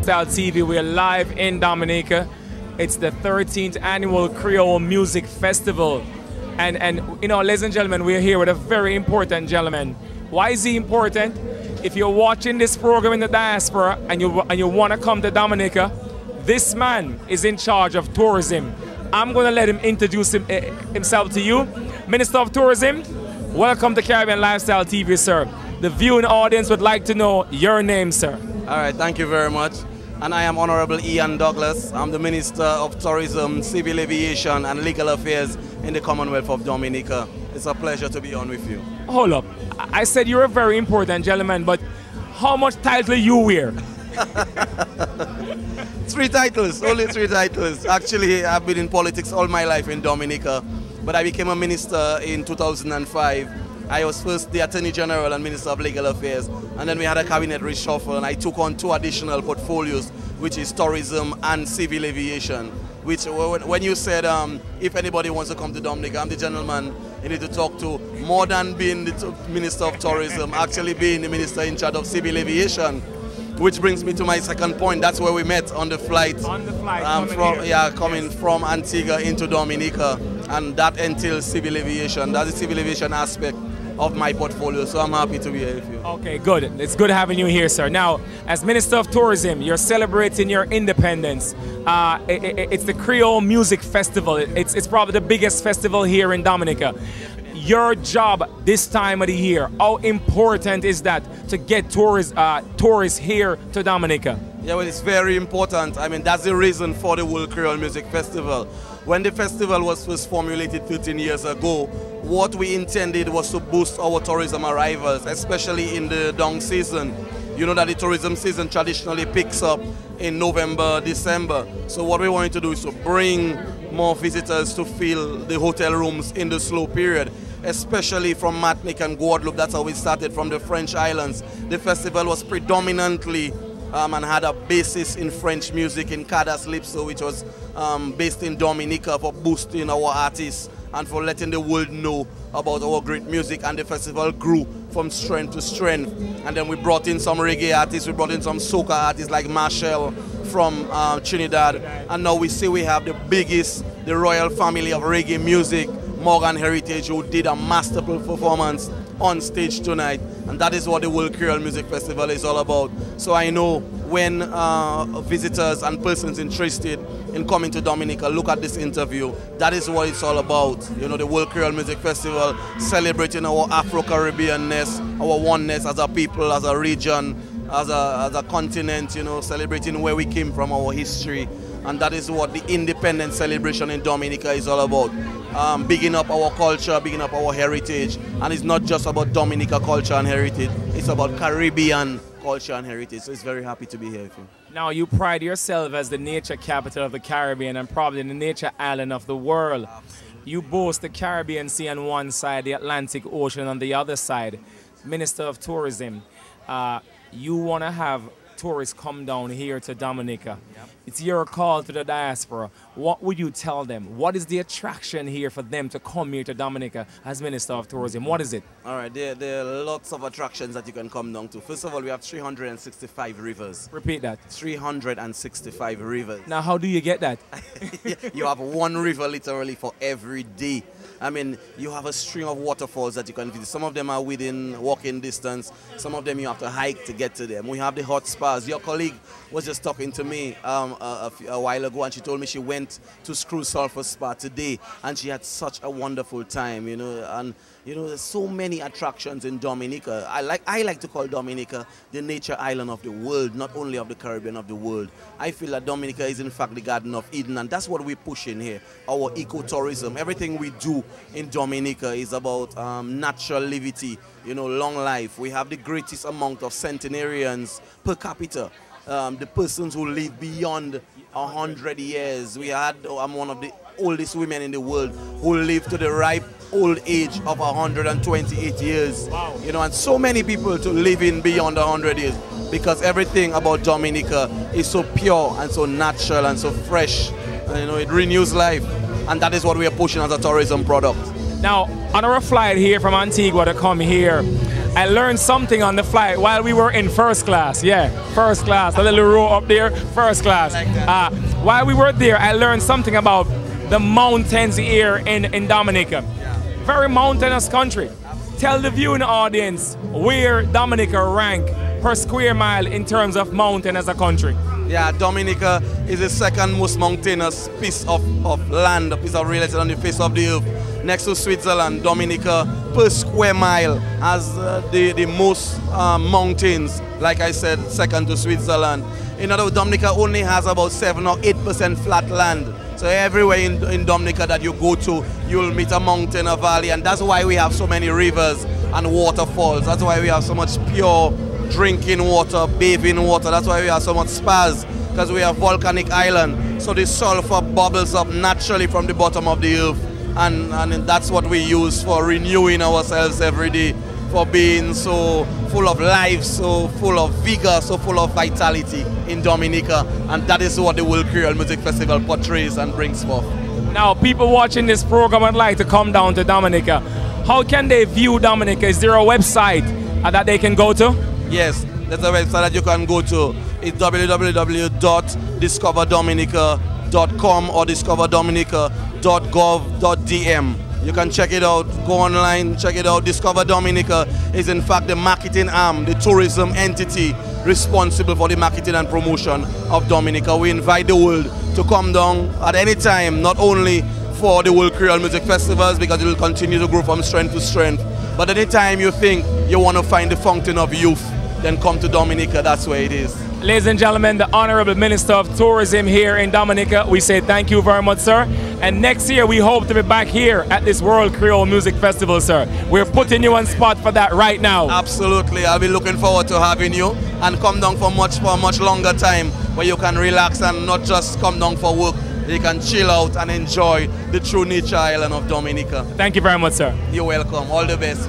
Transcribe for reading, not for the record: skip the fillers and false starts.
Lifestyle TV. We're live in Dominica. It's the 13th Annual Creole Music Festival. And you know, ladies and gentlemen, we're here with a very important gentleman. Why is he important? If you're watching this program in the diaspora and you want to come to Dominica, this man is in charge of tourism. I'm going to let him introduce himself to you. Minister of Tourism, welcome to Caribbean Lifestyle TV, sir. The viewing audience would like to know your name, sir. All right, thank you very much. And I am Honorable Ian Douglas. I'm the Minister of Tourism, Civil Aviation and Legal Affairs in the Commonwealth of Dominica. It's a pleasure to be on with you. Hold up. I said you're a very important gentleman, but how much title you wear? 3 titles, only 3 titles. Actually, I've been in politics all my life in Dominica, but I became a minister in 2005. I was first the Attorney General and Minister of Legal Affairs, and then we had a cabinet reshuffle, and I took on 2 additional portfolios, which is tourism and civil aviation. Which, when you said if anybody wants to come to Dominica, I'm the gentleman you need to talk to. More than being the Minister of Tourism, actually being the Minister in charge of civil aviation. Which brings me to my second point. That's where we met on the flight. On the flight, coming from Antigua into Dominica, and that entails civil aviation. That's the civil aviation aspect of my portfolio, so I'm happy to be here with you. Okay, good. It's good having you here, sir. Now, as Minister of Tourism, you're celebrating your independence. It's the Creole Music Festival. It's probably the biggest festival here in Dominica. Your job this time of the year, how important is that to get tourists here to Dominica? Yeah, well, it's very important. I mean, that's the reason for the World Creole Music Festival. When the festival was first formulated 13 years ago, what we intended was to boost our tourism arrivals, especially in the down season. You know that the tourism season traditionally picks up in November, December. So what we wanted to do is to bring more visitors to fill the hotel rooms in the slow period, especially from Martinique and Guadeloupe. That's how we started, from the French islands. The festival was predominantly and had a basis in French music, in Cadas Lipso, which was based in Dominica, for boosting our artists and for letting the world know about our great music. And the festival grew from strength to strength. And then we brought in some reggae artists, we brought in some soca artists like Marshall from Trinidad. And now we see we have the biggest, the royal family of reggae music, Morgan Heritage, who did a masterful performance on stage tonight. And that is what the World Creole Music Festival is all about. So I know when visitors and persons interested in coming to Dominica look at this interview, that is what it's all about. You know, the World Creole Music Festival, celebrating our Afro-Caribbeanness, our oneness as a people, as a region, as a continent, you know, celebrating where we came from, our history. And that is what the independence celebration in Dominica is all about. Bigging up our culture, bigging up our heritage. And it's not just about Dominica culture and heritage, it's about Caribbean culture and heritage. So it's very happy to be here with you. Now, you pride yourself as the nature capital of the Caribbean and probably the nature island of the world. Absolutely. You boast the Caribbean Sea on one side, the Atlantic Ocean on the other side. Minister of Tourism, you want to have tourists come down here to Dominica. Yep. It's your call to the diaspora. What would you tell them? What is the attraction here for them to come here to Dominica as Minister of Tourism? What is it? All right, there are lots of attractions that you can come down to. First of all, we have 365 rivers. Repeat that. 365 rivers. Now, how do you get that? You have one river literally for every day. I mean, you have a string of waterfalls that you can visit. Some of them are within walking distance. Some of them you have to hike to get to them. We have the hot spas. Your colleague was just talking to me a while ago, and she told me she went to Screw Sulphur Spa today, and she had such a wonderful time, you know. And you know, there's so many attractions in Dominica. I like to call Dominica the nature island of the world, not only of the Caribbean, of the world. I feel that Dominica is in fact the Garden of Eden, and that's what we push in here. Our ecotourism, everything we do in Dominica is about natural levity, you know, long life. We have the greatest amount of centenarians per capita. The persons who live beyond 100 years. We had, I'm one of the oldest women in the world who lived to the ripe old age of 128 years. Wow. You know, and so many people to live in beyond 100 years, because everything about Dominica is so pure and so natural and so fresh. And, you know, it renews life, and that is what we are pushing as a tourism product. Now, on our flight here from Antigua to come here, I learned something on the flight while we were in first class. Yeah, first class. A little row up there, first class. Like that. While we were there, I learned something about the mountains here in Dominica. Yeah. Very mountainous country. Tell the viewing audience where Dominica rank per square mile in terms of mountain as a country. Yeah, Dominica is the second most mountainous piece of land, a piece of real estate on the face of the earth. Next to Switzerland, Dominica per square mile has the most mountains, like I said, second to Switzerland. In other words, Dominica only has about 7 or 8% flat land. So everywhere in Dominica that you go to, you'll meet a mountain, a valley, and that's why we have so many rivers and waterfalls. That's why we have so much pure drinking water, bathing water. That's why we have so much spas, because we have volcanic island. So the sulfur bubbles up naturally from the bottom of the earth, and that's what we use for renewing ourselves every day, for being so full of life, so full of vigor, so full of vitality in Dominica. And that is what the World Creole Music Festival portrays and brings forth. Now, people watching this program would like to come down to Dominica. How can they view Dominica? Is there a website that they can go to? Yes, there's a website that you can go to. It's www.discoverdominica.com or discoverdominica.gov.dm. You can check it out, go online, check it out. Discover Dominica is in fact the marketing arm, the tourism entity responsible for the marketing and promotion of Dominica. We invite the world to come down at any time, not only for the World Creole Music Festivals, because it will continue to grow from strength to strength, but anytime you think you want to find the fountain of youth, then come to Dominica. That's where it is. Ladies and gentlemen, the Honorable Minister of Tourism here in Dominica, we say thank you very much, sir. And next year, we hope to be back here at this World Creole Music Festival, sir. We're putting you on spot for that right now. Absolutely. I'll be looking forward to having you, and come down for a much longer time where you can relax and not just come down for work. You can chill out and enjoy the true nature island of Dominica. Thank you very much, sir. You're welcome. All the best.